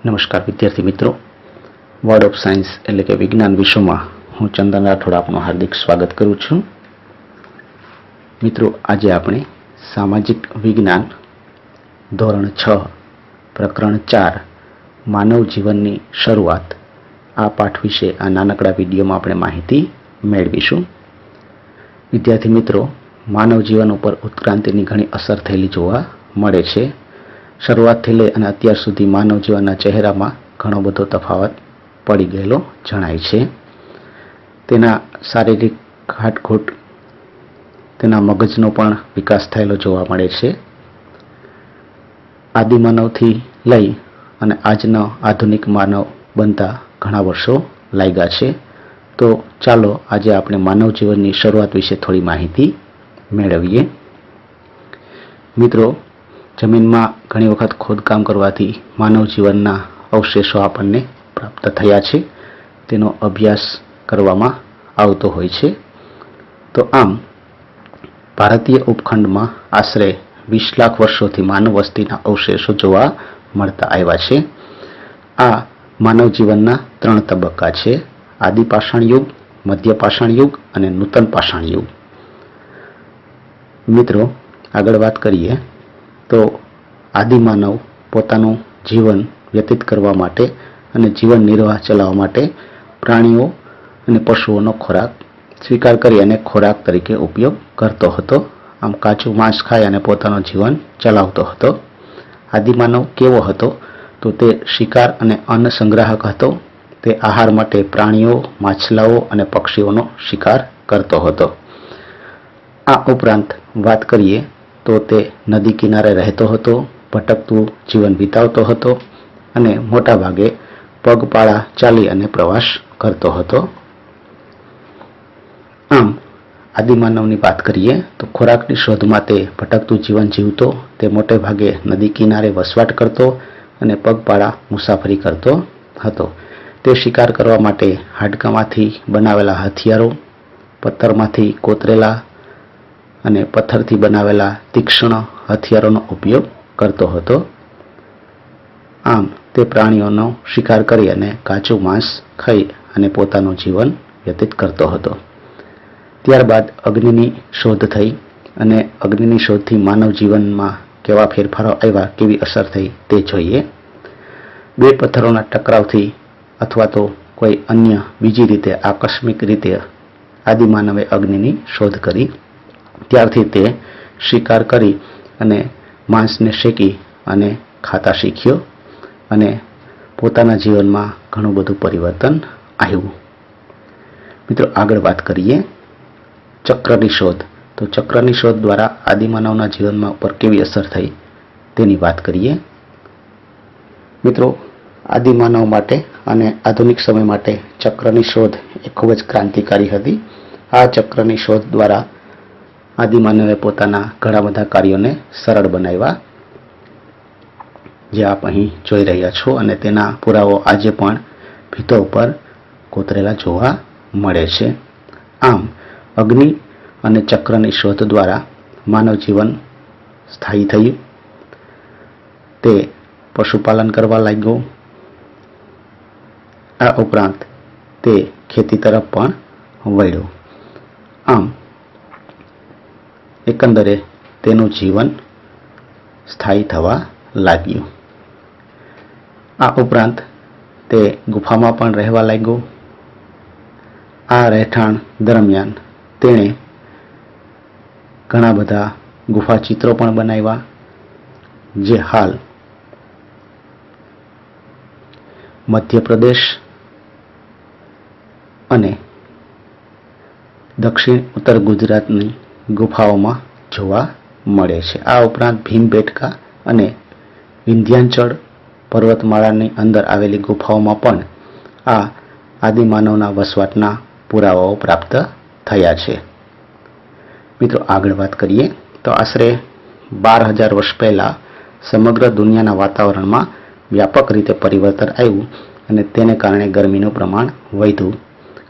નમસ્કાર વિદ્યાર્થી મિત્રો, વર્ડ ઓફ સાયન્સ એટલે કે વિજ્ઞાન વિશ્વમાં હું ચંદન રાઠોડ આપનું હાર્દિક સ્વાગત કરું છું. મિત્રો, આજે આપણે સામાજિક વિજ્ઞાન ધોરણ 6 પ્રકરણ 4 માનવ જીવનની શરૂઆત આ પાઠ વિશે આ નાનકડા વિડીયોમાં આપણે માહિતી મેળવીશું. વિદ્યાર્થી મિત્રો, માનવ જીવન ઉપર ઉત્ક્રાંતિની ઘણી અસર થયેલી જોવા મળે છે. શરૂઆતથી લઈ અને અત્યાર સુધી માનવ જીવનના ચહેરામાં ઘણો બધો તફાવત પડી ગયેલો જણાય છે. તેના શારીરિક ઘાટઘૂટ, તેના મગજનો પણ વિકાસ થયેલો જોવા મળે છે. આદિમાનવથી લઈ અને આજનો આધુનિક માનવ બનતા ઘણા વર્ષો લાગ્યા છે. તો ચાલો આજે આપણે માનવ જીવનની શરૂઆત વિશે થોડી માહિતી મેળવીએ. મિત્રો, જમીનમાં ઘણી વખત ખોદકામ કરવાથી માનવ જીવનના અવશેષો આપણને પ્રાપ્ત થયા છે. તેનો અભ્યાસ કરવામાં આવતો હોય છે. તો આમ ભારતીય ઉપખંડમાં આશરે 20 લાખ વર્ષોથી માનવ વસ્તીના અવશેષો જોવા મળતા આવ્યા છે. આ માનવ જીવનના 3 તબક્કા છે: આદિ પાષાણ યુગ, મધ્ય પાષાણ યુગ અને નૂતન પાષાણ યુગ. મિત્રો, આગળ વાત કરીએ તો આદિમાનવ પોતાનું જીવન વ્યતીત કરવા માટે અને જીવન નિર્વાહ ચલાવવા માટે પ્રાણીઓ અને પશુઓનો ખોરાક સ્વીકાર કરી અને ખોરાક તરીકે ઉપયોગ કરતો હતો. આમ કાચું માંસ ખાઈ અને પોતાનું જીવન ચલાવતો હતો. આદિમાનવ કેવો હતો? તો તે શિકાર અને અન્ન સંગ્રાહક હતો. તે આહાર માટે પ્રાણીઓ, માછલાઓ અને પક્ષીઓનો શિકાર કરતો હતો. આ ઉપરાંત વાત કરીએ તો તે નદી કિનારે રહેતો હતો, ભટકતું જીવન વિતાવતો હતો અને મોટા ભાગે પગપાળા ચાલી અને પ્રવાસ કરતો હતો. આમ આદિમાનવની વાત કરીએ તો ખોરાકની શોધમાં તે ભટકતું જીવન જીવતો. તે મોટે ભાગે નદી કિનારે વસવાટ કરતો અને પગપાળા મુસાફરી કરતો હતો. તે શિકાર કરવા માટે હાડકામાંથી બનાવેલા હથિયારો, પથ્થરમાંથી કોતરેલા અને પથ્થરથી બનાવેલા તીક્ષ્ણ હથિયારોનો ઉપયોગ કરતો હતો. આમ તે પ્રાણીઓનો શિકાર કરી અને કાચું માંસ ખાઈ અને પોતાનું જીવન વ્યતીત કરતો હતો. ત્યારબાદ અગ્નિની શોધ થઈ અને અગ્નિની શોધથી માનવ જીવનમાં કેવા ફેરફારો આવ્યા, કેવી અસર થઈ તે જોઈએ. 2 પથ્થરોના ટકરાવથી અથવા તો કોઈ અન્ય બીજી રીતે આકસ્મિક રીતે આદિમાનવે અગ્નિની શોધ કરી. ત્યારથી તે શિકાર કરી અને માંસને શેકી અને ખાતા શીખ્યો અને પોતાના જીવનમાં ઘણું બધું પરિવર્તન આવ્યું. મિત્રો, આગળ વાત કરીએ ચક્રની શોધ. તો ચક્રની શોધ દ્વારા આદિમાનવના જીવનમાં ઉપર કેવી અસર થઈ તેની વાત કરીએ. મિત્રો, આદિમાનવ માટે અને આધુનિક સમય માટે ચક્રની શોધ એ ખૂબ જ ક્રાંતિકારી હતી. આ ચક્રની શોધ દ્વારા આદિમાનવે પોતાના ઘણા બધા કાર્યોને સરળ બનાવ્યા, જે આપ અહીં જોઈ રહ્યા છો, અને તેના પુરાવો આજે પણ ભીતો ઉપર કોતરેલા જોવા મળે છે. આમ અગ્નિ અને ચક્રની શોધ દ્વારા માનવ જીવન સ્થાયી થયું. તે પશુપાલન કરવા લાગ્યો. આ ઉપરાંત તે ખેતી તરફ પણ વળ્યો. આમ એકંદરે તેનું જીવન સ્થાયી થવા લાગ્યું. આ ઉપરાંત તે ગુફામાં પણ રહેવા લાગ્યો. આ રહેઠાણ દરમિયાન તેણે ઘણા બધા ગુફા ચિત્રો પણ બનાવ્યા, જે હાલ મધ્યપ્રદેશ અને દક્ષિણ ઉત્તર ગુજરાતની ગુફાઓમાં જોવા મળે છે. આ ઉપરાંત ભીમબેટકા અને વિંધ્યાચળ પર્વતમાળાની અંદર આવેલી ગુફાઓમાં પણ આ આદિમાનવના વસવાટના પુરાવાઓ પ્રાપ્ત થયા છે. મિત્રો, આગળ વાત કરીએ તો આશરે 12,000 વર્ષ પહેલા સમગ્ર દુનિયાના વાતાવરણમાં વ્યાપક રીતે પરિવર્તન આવ્યું અને તેને કારણે ગરમીનું પ્રમાણ વધ્યું.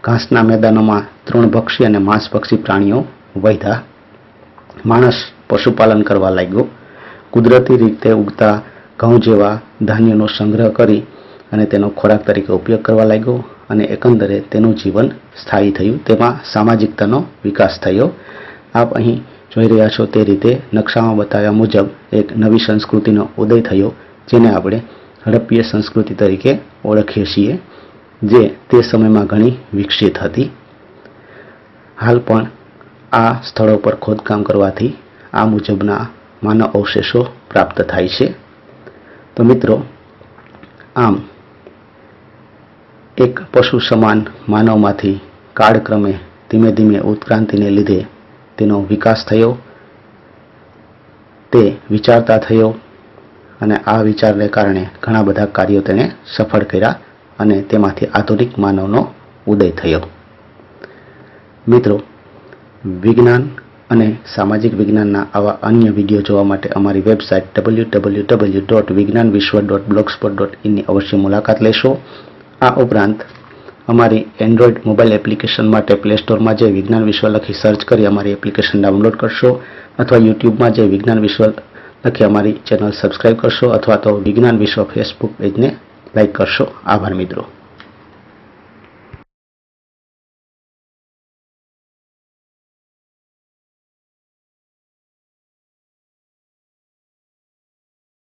ઘાસના મેદાનોમાં તૃણભક્ષી અને માંસભક્ષી પ્રાણીઓ વધ્યા. માણસ પશુપાલન કરવા લાગ્યો. કુદરતી રીતે ઉગતા ઘઉં જેવા ધાન્યનો સંગ્રહ કરી અને તેનો ખોરાક તરીકે ઉપયોગ કરવા લાગ્યો અને એકંદરે તેનું જીવન સ્થાયી થયું. તેમાં સામાજિકતાનો વિકાસ થયો. આપ અહીં જોઈ રહ્યા છો તે રીતે નકશામાં બતાવ્યા મુજબ એક નવી સંસ્કૃતિનો ઉદય થયો, જેને આપણે હડપ્પીય સંસ્કૃતિ તરીકે ઓળખીએ છીએ, જે તે સમયમાં ઘણી વિકસિત હતી. હાલ પણ આ સ્થળો પર ખોદકામ કરવાથી આ મુજબના માનવ અવશેષો પ્રાપ્ત થાય છે. તો મિત્રો, આમ એક પશુ સમાન માનવમાંથી કાળક્રમે ધીમે ધીમે ઉત્ક્રાંતિને લીધે તેનો વિકાસ થયો, તે વિચારતા થયો અને આ વિચારને કારણે ઘણા બધા કાર્યો તેણે સફળ કર્યા અને તેમાંથી આધુનિક માનવનો ઉદય થયો. મિત્રો, વિજ્ઞાન અને સામાજિક વિજ્ઞાનના આવા અન્ય વિડીયો જોવા માટે અમારી વેબસાઇટ www.vignanvishwa.blogspot.in ની અવશ્ય મુલાકાત લેશો. આ ઉપરાંત અમારી એન્ડ્રોઈડ મોબાઈલ એપ્લિકેશન માટે પ્લે સ્ટોરમાં જઈ વિજ્ઞાન વિશ્વ લખી સર્ચ કરી અમારી એપ્લિકેશન ડાઉનલોડ કરશો, અથવા યુટ્યુબમાં જઈ વિજ્ઞાન વિશ્વ લખી અમારી ચેનલ સબસ્ક્રાઇબ કરશો, અથવા તો વિજ્ઞાન વિશ્વ ફેસબુક પેજને લાઇક કરશો. આભાર મિત્રો.